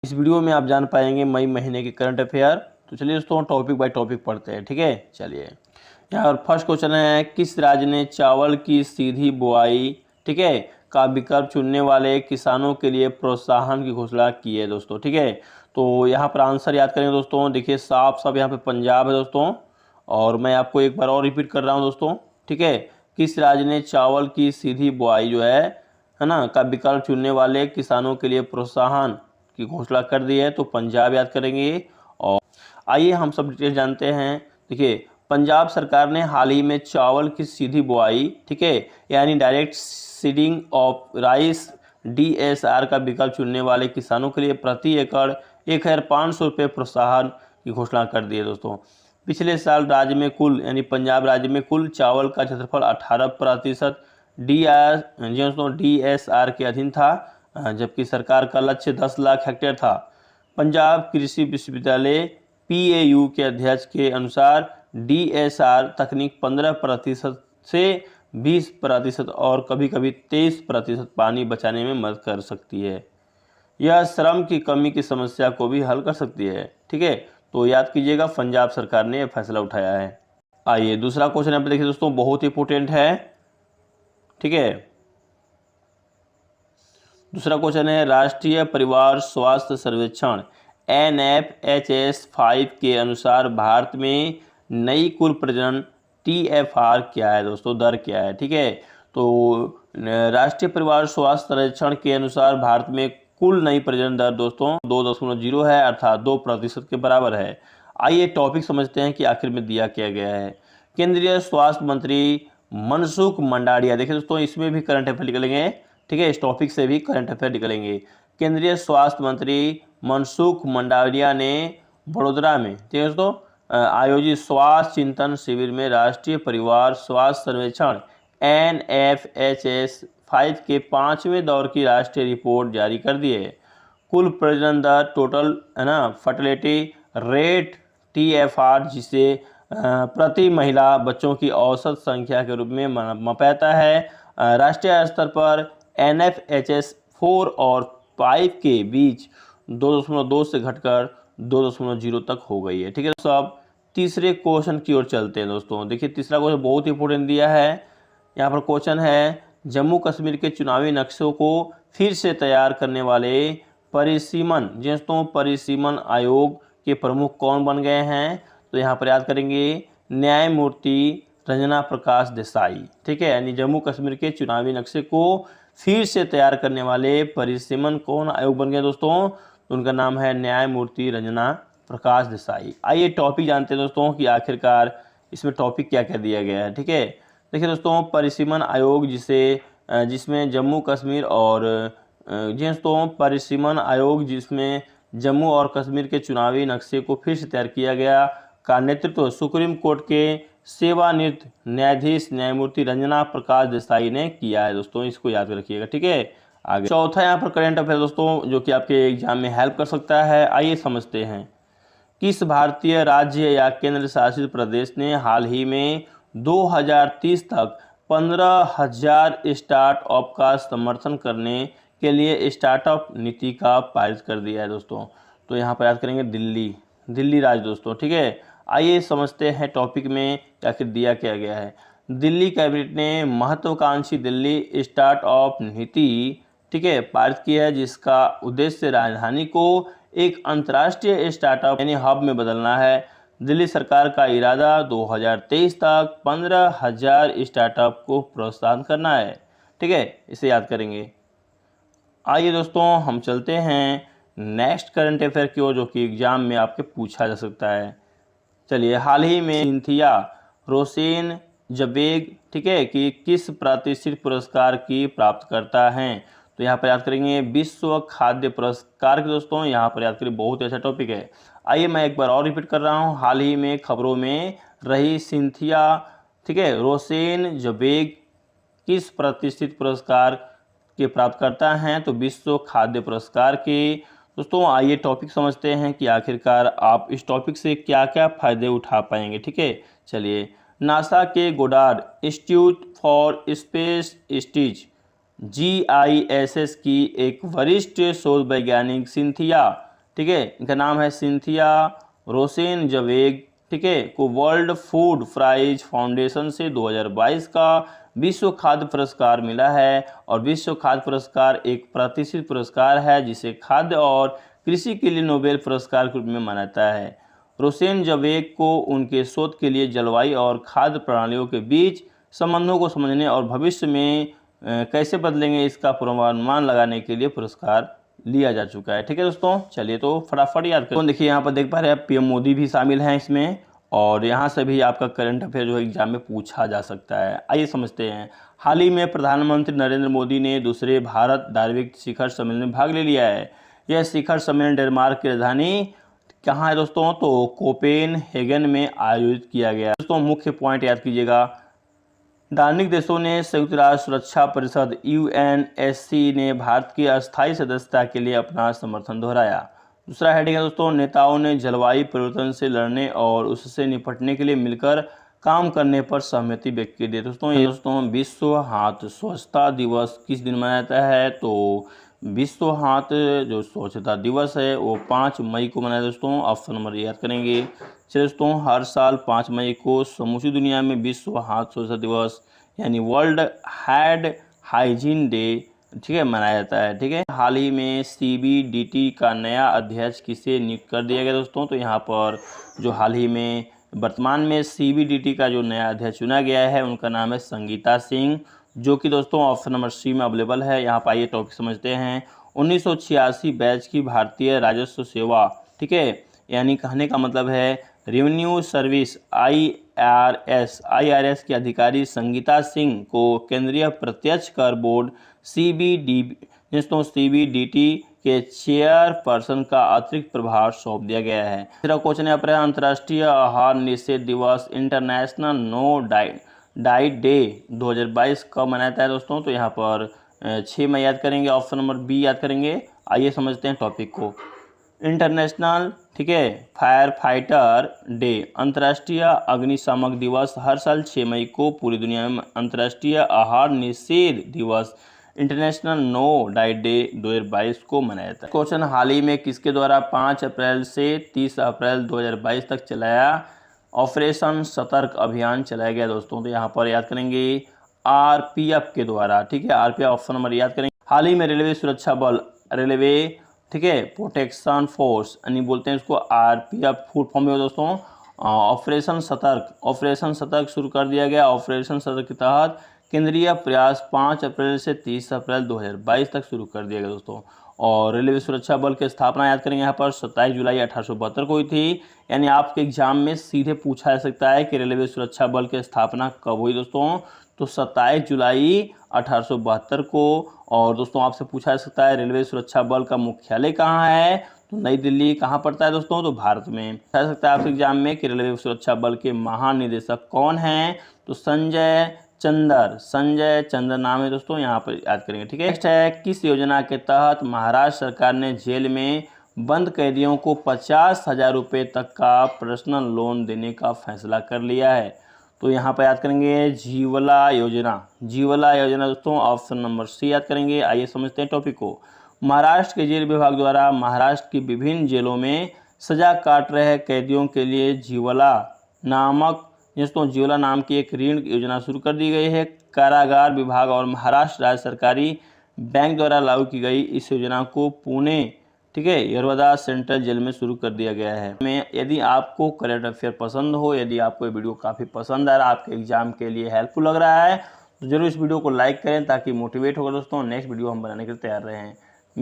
इस वीडियो में आप जान पाएंगे मई महीने के करंट अफेयर। तो चलिए दोस्तों टॉपिक बाय टॉपिक पढ़ते हैं, ठीक है। चलिए यहाँ पर फर्स्ट क्वेश्चन है, किस राज्य ने चावल की सीधी बुआई, ठीक है, का विकल्प चुनने वाले किसानों के लिए प्रोत्साहन की घोषणा की है दोस्तों, ठीक है। तो यहाँ पर आंसर याद करेंगे दोस्तों, देखिए साफ साफ यहाँ पे पंजाब है दोस्तों। और मैं आपको एक बार और रिपीट कर रहा हूँ दोस्तों, ठीक है। किस राज्य ने चावल की सीधी बुआई जो है ना, का विकल्प चुनने वाले किसानों के लिए प्रोत्साहन की घोषणा कर दी है, तो पंजाब याद करेंगे। और आइए हम सब डिटेल जानते हैं। देखिए पंजाब सरकार ने हाल ही में चावल की सीधी बुआई, ठीक है, यानी direct seeding of rice DSR का विकल्प चुनने वाले किसानों के लिए प्रति एकड़ 1500 रुपये प्रोत्साहन की घोषणा कर दी है दोस्तों। पिछले साल राज्य में कुल यानी पंजाब राज्य में कुल चावल का क्षेत्रफल 18% DSR के अधीन था, जबकि सरकार का लक्ष्य 10 लाख हेक्टेयर था। पंजाब कृषि विश्वविद्यालय PAU के अध्यक्ष के अनुसार DSR तकनीक 15% से 20% और कभी कभी 23% पानी बचाने में मदद कर सकती है। यह श्रम की कमी की समस्या को भी हल कर सकती है, ठीक है। तो याद कीजिएगा पंजाब सरकार ने यह फैसला उठाया है। आइए दूसरा क्वेश्चन यहाँ पे देखिए दोस्तों, बहुत इंपोर्टेंट है, ठीक है। दूसरा क्वेश्चन है, राष्ट्रीय परिवार स्वास्थ्य सर्वेक्षण NFHS 5 के अनुसार भारत में नई कुल प्रजनन TFR क्या है दोस्तों, दर क्या है, ठीक है। तो राष्ट्रीय परिवार स्वास्थ्य सर्वेक्षण के अनुसार भारत में कुल नई प्रजनन दर दोस्तों 2.0 है, अर्थात 2% के बराबर है। आइए टॉपिक समझते हैं कि आखिर में दिया क्या गया है। केंद्रीय स्वास्थ्य मंत्री मनसुख मंडाविया, देखिए दोस्तों इसमें भी करंट अफेयर निकलेंगे, ठीक है, इस टॉपिक से भी करंट अफेयर निकलेंगे। केंद्रीय स्वास्थ्य मंत्री मनसुख मंडाविया ने वडोदरा में, ठीक है दोस्तों, आयोजित स्वास्थ्य चिंतन शिविर में राष्ट्रीय परिवार स्वास्थ्य सर्वेक्षण NFHS 5 के 5वें दौर की राष्ट्रीय रिपोर्ट जारी कर दी है। कुल प्रजनन दर, टोटल है ना, फर्टिलिटी रेट TFR, जिसे प्रति महिला बच्चों की औसत संख्या के रूप में मापता है, राष्ट्रीय स्तर पर NFHS 4 और 5 के बीच 2.2 से घटकर 2.0 तक हो गई है, ठीक है दोस्तों। अब तीसरे क्वेश्चन की ओर चलते हैं दोस्तों। देखिए तीसरा क्वेश्चन बहुत इंपॉर्टेंट दिया है। यहाँ पर क्वेश्चन है, जम्मू कश्मीर के चुनावी नक्शों को फिर से तैयार करने वाले परिसीमन आयोग के प्रमुख कौन बन गए हैं। तो यहाँ पर याद करेंगे न्यायमूर्ति रंजना प्रकाश देसाई, ठीक है। यानी जम्मू कश्मीर के चुनावी नक्शे को फिर से तैयार करने वाले परिसीमन कौन आयोग बन गए दोस्तों, तो उनका नाम है न्यायमूर्ति रंजना प्रकाश देसाई। आइए टॉपिक जानते हैं दोस्तों कि आखिरकार इसमें टॉपिक क्या क्या दिया गया है, ठीक है। देखिए दोस्तों परिसीमन आयोग जिसमें जम्मू कश्मीर और परिसीमन आयोग जिसमें जम्मू और कश्मीर के चुनावी नक्शे को फिर से तैयार किया गया, का नेतृत्व सुप्रीम कोर्ट के सेवानिवृत्त न्यायाधीश न्यायमूर्ति रंजना प्रकाश देसाई ने किया है दोस्तों, इसको याद रखिएगा, ठीक है। आगे चौथा यहाँ पर करंट अफेयर दोस्तों, जो कि आपके एग्जाम में हेल्प कर सकता है। आइए समझते हैं, किस भारतीय राज्य या केंद्र शासित प्रदेश ने हाल ही में 2030 तक 15,000 स्टार्टअप का समर्थन करने के लिए स्टार्टअप नीति का पारित कर दिया है दोस्तों। तो यहाँ पर याद करेंगे दिल्ली राज्य दोस्तों, ठीक है। आइए समझते हैं टॉपिक में आखिर दिया क्या गया है। दिल्ली कैबिनेट ने महत्वाकांक्षी दिल्ली स्टार्टअप नीति, ठीक है, पारित की है, जिसका उद्देश्य राजधानी को एक अंतर्राष्ट्रीय स्टार्टअप यानी हब में बदलना है। दिल्ली सरकार का इरादा 2023 तक 15,000 स्टार्टअप को प्रोत्साहन करना है, ठीक है, इसे याद करेंगे। आइए दोस्तों हम चलते हैं नेक्स्ट करंट अफेयर की ओर, जो कि एग्जाम में आपके पूछा जा सकता है। चलिए, हाल ही में सिंथिया रोसेन जबेग, ठीक है, कि किस प्रतिष्ठित पुरस्कार की प्राप्त करता है। तो यहाँ पर याद करेंगे विश्व खाद्य पुरस्कार के दोस्तों, यहाँ पर याद करिए, बहुत अच्छा टॉपिक है। आइए मैं एक बार और रिपीट कर रहा हूँ, हाल ही में खबरों में रही सिंथिया, ठीक है, रोसेन जबेग किस प्रतिष्ठित पुरस्कार के प्राप्त करता हैं, तो विश्व खाद्य पुरस्कार के। दोस्तों आइए टॉपिक समझते हैं कि आखिरकार आप इस टॉपिक से क्या क्या फ़ायदे उठा पाएंगे, ठीक है। चलिए, नासा के Goddard institute for space studies GISS की एक वरिष्ठ शोध वैज्ञानिक सिंथिया ठीक है, इनका नाम है सिंथिया रोसेनजवेग, ठीक है, को वर्ल्ड फूड प्राइज फाउंडेशन से 2022 का विश्व खाद्य पुरस्कार मिला है। और विश्व खाद्य पुरस्कार एक प्रतिष्ठित पुरस्कार है जिसे खाद्य और कृषि के लिए नोबेल पुरस्कार के रूप में माना जाता है। रोसेनजवेग को उनके शोध के लिए जलवायु और खाद्य प्रणालियों के बीच संबंधों को समझने और भविष्य में कैसे बदलेंगे इसका पूर्वानुमान लगाने के लिए पुरस्कार लिया जा चुका है। ठीक है दोस्तों, चलिए तो फटाफट याद करें। तो देखिए यहाँ पर देख पा रहे हैं पीएम मोदी भी शामिल हैं इसमें, और यहाँ से भी आपका करंट अफेयर जो है एग्जाम में पूछा जा सकता है। आइए समझते हैं। हाल ही में प्रधानमंत्री नरेंद्र मोदी ने दूसरे भारत दार्विक शिखर सम्मेलन में भाग ले लिया है। यह शिखर सम्मेलन डेनमार्क की राजधानी कहाँ है दोस्तों, तो कोपेनहेगन में आयोजित किया गया। दोस्तों मुख्य पॉइंट याद कीजिएगा। दार्शनिक देशों ने संयुक्त राष्ट्र सुरक्षा परिषद UNSC ने भारत की अस्थायी सदस्यता के लिए अपना समर्थन दोहराया। दूसरा हेडिंग है दोस्तों, नेताओं ने जलवायु परिवर्तन से लड़ने और उससे निपटने के लिए मिलकर काम करने पर सहमति व्यक्त की दी। दोस्तों ये विश्व हाथ स्वच्छता दिवस किस दिन मनाया जाता है, तो विश्व हाथ जो स्वच्छता दिवस है वो 5 मई को मनाया। दोस्तों ऑप्शन नंबर याद करेंगे। चलिए दोस्तों, हर साल 5 मई को समूची दुनिया में विश्व हाथ स्वच्छता दिवस यानी वर्ल्ड हैंड हाइजीन डे, ठीक है, मनाया जाता है। ठीक है, हाल ही में CBDT का नया अध्यक्ष किसे नियुक्त कर दिया गया दोस्तों, तो यहाँ पर जो हाल ही में वर्तमान में CBDT का जो नया अध्यक्ष चुना गया है उनका नाम है संगीता सिंह, जो कि दोस्तों ऑप्शन नंबर C में अवेलेबल है। यहाँ पर आइए टॉपिक समझते हैं। 1986 बैच की भारतीय राजस्व सेवा, ठीक है, यानी कहने का मतलब है रेवेन्यू सर्विस IRS के अधिकारी संगीता सिंह को केंद्रीय प्रत्यक्ष कर बोर्ड CBDT के चेयरपर्सन का अतिरिक्त प्रभार सौंप दिया गया है। तीसरा क्वेश्चन यहाँ पर अंतर्राष्ट्रीय आहार निषेध दिवस इंटरनेशनल नो डाइट डे 2022 कब मनाया जाता है दोस्तों, तो यहाँ पर 6 में याद करेंगे, ऑप्शन नंबर B याद करेंगे। आइए समझते हैं टॉपिक को। इंटरनेशनल, ठीक है, फायर फाइटर डे अंतर्राष्ट्रीय अग्निशामक दिवस हर साल 6 मई को पूरी दुनिया में अंतर्राष्ट्रीय आहार निषेध दिवस इंटरनेशनल नो डाइट डे 2022 को मनाया जाता है। क्वेश्चन, हाल ही में किसके द्वारा 5 अप्रैल से 30 अप्रैल 2022 तक चलाया ऑपरेशन सतर्क अभियान चलाया गया दोस्तों, तो यहाँ पर याद करेंगे RPF के द्वारा। ठीक है, RPF ऑप्शन नंबर याद करेंगे। हाल ही में रेलवे सुरक्षा बल, रेलवे, ठीक है, प्रोटेक्शन फोर्स यानी बोलते हैं इसको RPF फुल फॉर्म में दोस्तों, ऑपरेशन सतर्क शुरू कर दिया गया। ऑपरेशन सतर्क के तहत केंद्रीय प्रयास 5 अप्रैल से 30 अप्रैल 2022 तक शुरू कर दिया गया दोस्तों। और रेलवे सुरक्षा बल की स्थापना याद करेंगे यहाँ पर 27 जुलाई 1872 को हुई थी। यानी आपके एग्जाम में सीधे पूछा जा सकता है कि रेलवे सुरक्षा बल की स्थापना कब हुई दोस्तों, तो 27 जुलाई 1872 को। और दोस्तों आपसे पूछा जा सकता है रेलवे सुरक्षा बल का मुख्यालय कहाँ है, तो नई दिल्ली। कहाँ पड़ता है दोस्तों, तो भारत में। पूछा जा सकता है आपके एग्जाम में कि रेलवे सुरक्षा बल के महानिदेशक कौन हैं, तो संजय चंद्र नाम है दोस्तों, यहाँ पर याद करेंगे। ठीक है, नेक्स्ट है, किस योजना के तहत महाराष्ट्र सरकार ने जेल में बंद कैदियों को 50,000 रुपये तक का पर्सनल लोन देने का फैसला कर लिया है, तो यहाँ पर याद करेंगे जीवला योजना दोस्तों, ऑप्शन नंबर C याद करेंगे। आइए समझते हैं टॉपिक को। महाराष्ट्र के जेल विभाग द्वारा महाराष्ट्र की विभिन्न जेलों में सजा काट रहे कैदियों के लिए जीवला नाम की एक ऋण योजना शुरू कर दी गई है। कारागार विभाग और महाराष्ट्र राज्य सरकारी बैंक द्वारा लागू की गई इस योजना को पुणे, ठीक है, यरवदा सेंट्रल जेल में शुरू कर दिया गया है। यदि आपको करंट अफेयर पसंद हो, यदि आपको ये वीडियो काफ़ी पसंद आ रहा है, आपके एग्जाम के लिए हेल्पफुल लग रहा है, तो जरूर इस वीडियो को लाइक करें ताकि मोटिवेट होगा दोस्तों। नेक्स्ट वीडियो हम बनाने के लिए तैयार रहें।